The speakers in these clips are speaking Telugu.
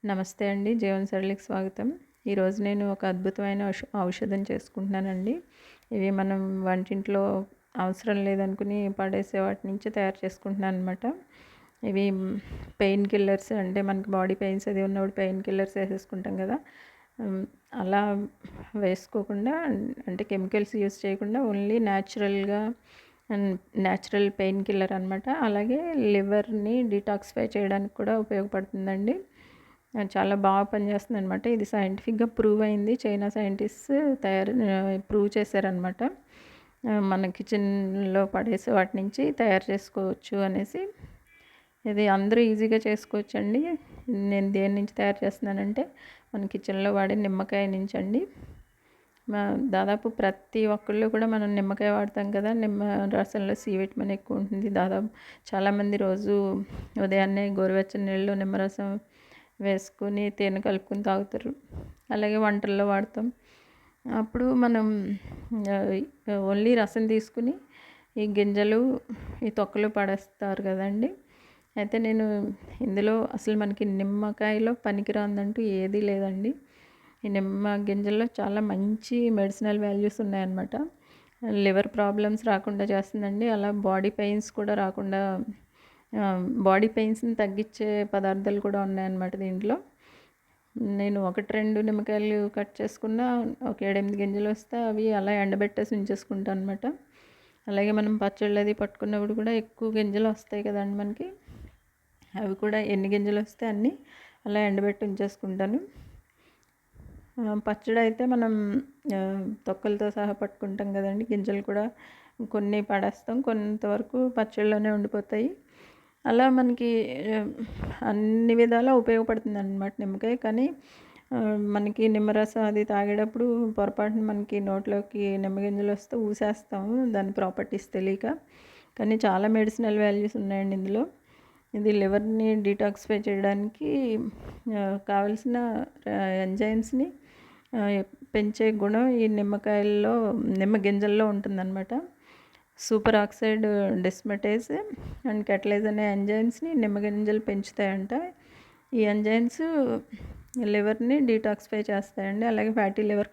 నమస్తే అండి. జీవనశైలికి స్వాగతం. ఈరోజు నేను ఒక అద్భుతమైన ఔషధం చేసుకుంటున్నానండి. ఇవి మనం వంటింట్లో అవసరం లేదనుకుని పడేసే వాటి నుంచి తయారు చేసుకుంటున్నాననమాట. ఇవి పెయిన్ కిల్లర్స్, అంటే మనకి బాడీ పెయిన్స్ అది ఉన్నప్పుడు పెయిన్ కిల్లర్స్ వేసేసుకుంటాం కదా. హ్మ్. అలా వేసుకోకుండా, అంటే కెమికల్స్ యూజ్ చేయకుండా ఓన్లీ న్యాచురల్‌గా న్యాచురల్ పెయిన్ కిల్లర్ అనమాట. అలాగే లివర్‌ని డీటాక్సిఫై చేయడానికి కూడా ఉపయోగపడుతుందండి. చాలా బాగా పనిచేస్తుందనమాట. ఇది సైంటిఫిక్‌గా ప్రూవ్ అయింది. చైనా సైంటిస్ట్స్ ప్రూవ్ చేశారనమాట. మన కిచెన్‌లో పడేసే వాటి నుంచి తయారు చేసుకోవచ్చు అనేసి. ఇది అందరూ ఈజీగా చేసుకోవచ్చండి. నేను దేని నుంచి తయారు చేస్తున్నానంటే, మన కిచెన్‌లో వాడే నిమ్మకాయ నుంచండి. దాదాపు ప్రతి ఒక్కళ్ళు కూడా మనం నిమ్మకాయ వాడతాం కదా. నిమ్మ రసంలో సి విటమిన్ ఎక్కువ ఉంటుంది. దాదాపు చాలామంది రోజు ఉదయాన్నే గోరువెచ్చని నీళ్ళలో నిమ్మరసం వేసుకొని తేనె కలుపుకొని తాగుతారు. అలాగే వంటల్లో వాడతాం. అప్పుడు మనం ఓన్లీ రసం తీసుకుని ఈ గింజలు, ఈ తొక్కలు పడేస్తారు కదండి. అయితే నేను ఇందులో అసలు మనకి నిమ్మకాయలో పనికిరాందంటూ ఏదీ లేదండి. ఈ నిమ్మ గింజల్లో చాలా మంచి మెడిసినల్ వాల్యూస్ ఉన్నాయన్నమాట. లివర్ ప్రాబ్లమ్స్ రాకుండా చేస్తుందండి. అలా బాడీ పెయిన్స్ కూడా రాకుండా, బాడీ పెయిన్స్ని తగ్గించే పదార్థాలు కూడా ఉన్నాయన్నమాట దీంట్లో. నేను 1, 2 నిమ్మకాయలు కట్ చేసుకున్న ఒక 7, 8 గింజలు వస్తే అవి అలా ఎండబెట్టేసి ఉంచేసుకుంటాను అనమాట. అలాగే మనం పచ్చళ్ళు అది పట్టుకున్నప్పుడు కూడా ఎక్కువ గింజలు వస్తాయి కదండి మనకి. అవి కూడా ఎన్ని గింజలు వస్తే అన్నీ అలా ఎండబెట్టి ఉంచేసుకుంటాను. పచ్చడి అయితే మనం తొక్కలతో సహా పట్టుకుంటాం కదండి. గింజలు కూడా కొన్ని పడేస్తాం, కొంతవరకు పచ్చళ్ళలోనే ఉండిపోతాయి. అలా మనకి అన్ని విధాలా ఉపయోగపడుతుందన్నమాట నిమ్మకాయ. కానీ మనకి నిమ్మరసం అది తాగేటప్పుడు పొరపాటున మనకి నోట్లోకి నిమ్మగింజలు వస్తే ఊసేస్తాము, దాని ప్రాపర్టీస్ తెలియక. కానీ చాలా మెడిసినల్ వాల్యూస్ ఉన్నాయండి ఇందులో. ఇది లివర్ని డీటాక్సిఫై చేయడానికి కావలసిన ఎంజైమ్స్ని పెంచే గుణం ఈ నిమ్మ గింజల్లో ఉంటుందన్నమాట. సూపర్ ఆక్సైడ్ డిస్మటేజ్ అండ్ కెటలేజ్ అనే ఎంజైమ్స్ని నిమ్మగింజలు పెంచుతాయంట. ఈ ఎంజైమ్స్ లివర్ని డీటాక్సిఫై చేస్తాయండి. అలాగే ఫ్యాటీ లివర్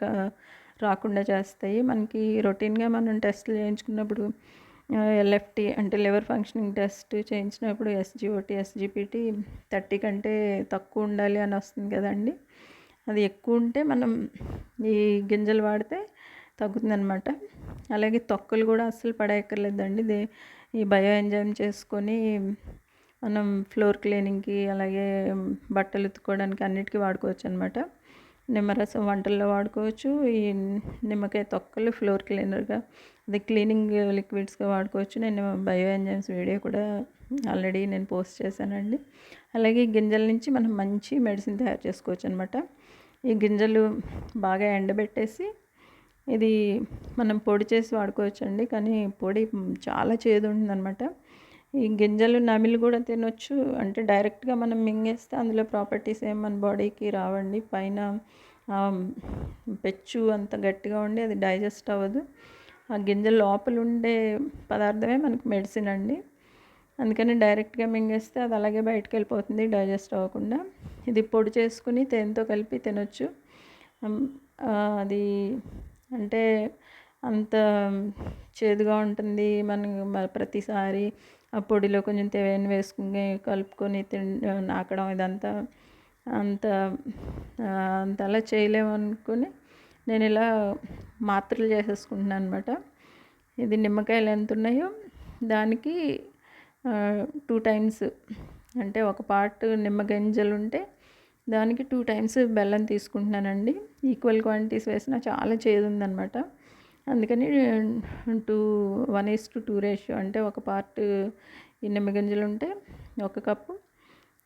రాకుండా చేస్తాయి. మనకి రొటీన్గా మనం టెస్ట్లు చేయించుకున్నప్పుడు ఎల్ఎఫ్టీ అంటే liver functioning test చేయించినప్పుడు SGOT, SGPT 30 కంటే తక్కువ ఉండాలి అని వస్తుంది కదండి. అది ఎక్కువ ఉంటే మనం ఈ గింజలు వాడితే తగ్గుతుందనమాట. అలాగే తొక్కలు కూడా అస్సలు పడేయక్కర్లేదండి. ఈ బయో ఎంజైమ్ చేసుకొని మనం ఫ్లోర్ క్లీనింగ్కి, అలాగే బట్టలు ఉతుక్కోవడానికి అన్నిటికీ వాడుకోవచ్చు అనమాట. నిమ్మరసం వంటల్లో వాడుకోవచ్చు. ఈ నిమ్మకాయ తొక్కలు ఫ్లోర్ క్లీనర్గా, అది క్లీనింగ్ లిక్విడ్స్గా వాడుకోవచ్చు. నేను బయో ఎంజైమ్స్ వీడియో కూడా ఆల్రెడీ నేను పోస్ట్ చేశానండి. అలాగే గింజల నుంచి మనం మంచి మెడిసిన్ తయారు చేసుకోవచ్చు అనమాట. ఈ గింజలు బాగా ఎండబెట్టేసి ఇది మనం పొడి చేసి వాడుకోవచ్చండి. కానీ పొడి చాలా చేదు ఉంటుందన్నమాట. ఈ గింజలు నమిలి కూడా తినొచ్చు. అంటే డైరెక్ట్గా మనం మింగేస్తే అందులో ప్రాపర్టీస్ ఏం మన బాడీకి రావండి. పైన పెచ్చు అంత గట్టిగా ఉండి అది డైజెస్ట్ అవ్వదు. ఆ గింజల లోపల ఉండే పదార్థమే మనకు మెడిసిన్ అండి. అందుకని డైరెక్ట్గా మింగేస్తే అది అలాగే బయటకు వెళ్ళిపోతుంది డైజెస్ట్ అవ్వకుండా. ఇది పొడి చేసుకుని తేనెతో కలిపి తినొచ్చు. అది అంటే అంత చేదుగా ఉంటుంది. మనం ప్రతిసారి ఆ పొడిలో కొంచెం తేనె వేసుకుని కలుపుకొని నాకడం ఇదంతా అంతలా చేయలేము అనుకుని నేను ఇలా మాత్రలు చేసేసుకుంటున్నాను అనమాట. ఇది నిమ్మకాయలు ఎంత ఉన్నాయో దానికి 2 టైమ్స్, అంటే ఒక పార్ట్ నిమ్మ గింజలు ఉంటే దానికి 2 టైమ్స్ బెల్లం తీసుకుంటున్నానండి. ఈక్వల్ క్వాంటిటీస్ వేసినా చాలా చేదు ఉందన్నమాట. అందుకని 1:2 రేషియో, అంటే ఒక పార్ట్ ఈ నిమ్మగింజలు ఉంటే 1 కప్పు,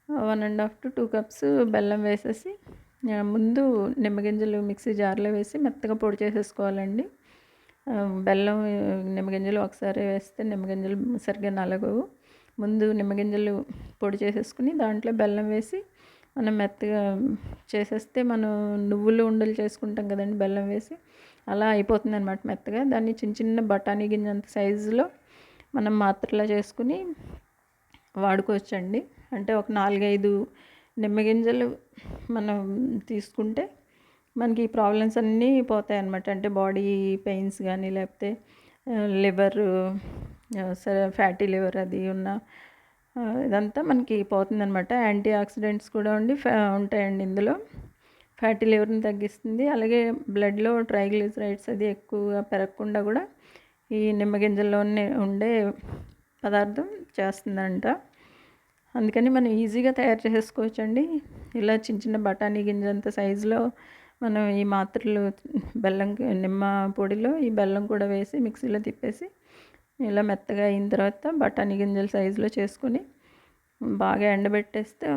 1.5 to 2 కప్స్ బెల్లం వేసేసి ముందు నిమ్మగింజలు మిక్సీ జార్లో వేసి మెత్తగా పొడి చేసేసుకోవాలండి. బెల్లం నిమ్మగింజలు ఒకసారి వేస్తే నిమ్మగింజలు సరిగ్గా నలగవు. ముందు నిమ్మగింజలు పొడి చేసేసుకుని దాంట్లో బెల్లం వేసి మనం మెత్తగా చేసేస్తే, మనం నువ్వులు ఉండలు చేసుకుంటాం కదండి బెల్లం వేసి, అలా అయిపోతుంది అనమాట మెత్తగా. దాన్ని చిన్న చిన్న బఠానీ గింజంత సైజులో మనం మాత్రలా చేసుకుని వాడుకోవచ్చండి. అంటే ఒక 4, 5 నిమ్మగింజలు మనం తీసుకుంటే మనకి ఈ ప్రాబ్లమ్స్ అన్నీ పోతాయన్నమాట. అంటే బాడీ పెయిన్స్ కానీ లేకపోతే లివర్ సరే ఫ్యాటీ లివర్ అది ఉన్న ఇదంతా మనకి పోతుందన్నమాట. యాంటీ ఆక్సిడెంట్స్ కూడా ఉంటాయండి ఇందులో. ఫ్యాటీ లివర్ని తగ్గిస్తుంది. అలాగే బ్లడ్లో ట్రైగ్లిజరైడ్స్ అది ఎక్కువగా పెరగకుండా కూడా ఈ నిమ్మగింజల్లోనే ఉండే పదార్థం చేస్తుందంట. అందుకని మనం ఈజీగా తయారు చేసుకోవచ్చండి. ఇలా చిన్న చిన్న బఠానీ గింజంత సైజులో మనం ఈ మాత్రలు నిమ్మ పొడిలో ఈ బెల్లం కూడా వేసి మిక్సీలో తిప్పేసి ఇలా మెత్తగా అయిన తర్వాత బఠానీ గింజల సైజులో చేసుకొని బాగా ఎండబెట్టేస్తే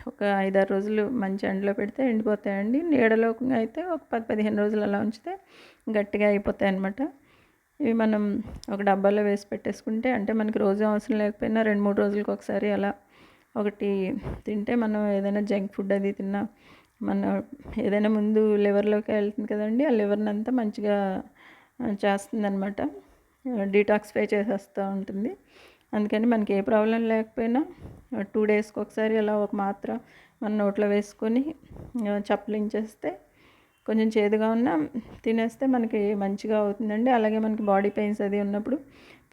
ఒక 5-6 రోజులు మంచి ఎండలో పెడితే ఎండిపోతాయండి. నీడలో అయితే ఒక 10-15 రోజులు అలా ఉంచితే గట్టిగా అయిపోతాయి అన్నమాట. ఇవి మనం ఒక డబ్బాలో వేసి పెట్టేసుకుంటే అంటే మనకి రోజు అవసరం లేకపోయినా 2-3 రోజులకు ఒకసారి అలా ఒకటి తింటే మనం ఏదైనా జంక్ ఫుడ్ అది తిన్నా మన ఏదైనా ముందు లివర్లోకి వెళ్తుంది కదండి. ఆ లివర్ని అంతా మంచిగా చేస్తుందన్నమాట. డీటాక్సిఫై చేసేస్తూ ఉంటుంది. అందుకని మనకి ఏ ప్రాబ్లం లేకపోయినా 2 డేస్కి ఒకసారి అలా ఒక మాత్ర మన నోట్లో వేసుకొని చప్పలించేస్తే కొంచెం చేదుగా ఉన్నా తినేస్తే మనకి మంచిగా అవుతుందండి. అలాగే మనకి బాడీ పెయిన్స్ అది ఉన్నప్పుడు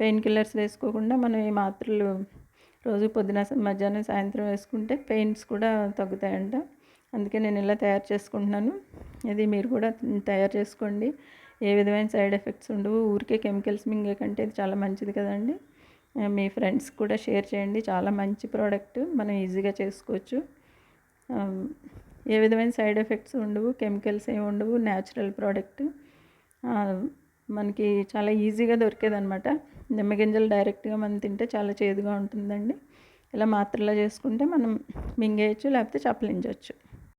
పెయిన్ కిల్లర్స్ వేసుకోకుండా మనం ఈ మాత్రలు రోజు పొద్దున మధ్యాహ్నం సాయంత్రం వేసుకుంటే పెయిన్స్ కూడా తగ్గుతాయంట. అందుకే నేను ఇలా తయారు చేసుకుంటున్నాను. ఇది మీరు కూడా తయారు చేసుకోండి. ఏ విధమైన సైడ్ ఎఫెక్ట్స్ ఉండవు. ఊరికే కెమికల్స్ మింగే కంటే ఇది చాలా మంచిది కదండి. మీ ఫ్రెండ్స్ కూడా షేర్ చేయండి. చాలా మంచి ప్రోడక్ట్, మనం ఈజీగా చేసుకోవచ్చు. ఏ విధమైన సైడ్ ఎఫెక్ట్స్ ఉండవు, కెమికల్స్ ఏమి ఉండవు, న్యాచురల్ ప్రోడక్ట్. మనకి చాలా ఈజీగా దొరికేదనమాట. నిమ్మగింజలు డైరెక్ట్గా మనం తింటే చాలా చేదుగా ఉంటుందండి. ఇలా మాత్రలా చేసుకుంటే మనం మింగేయచ్చు, లేకపోతే చప్పలించవచ్చు.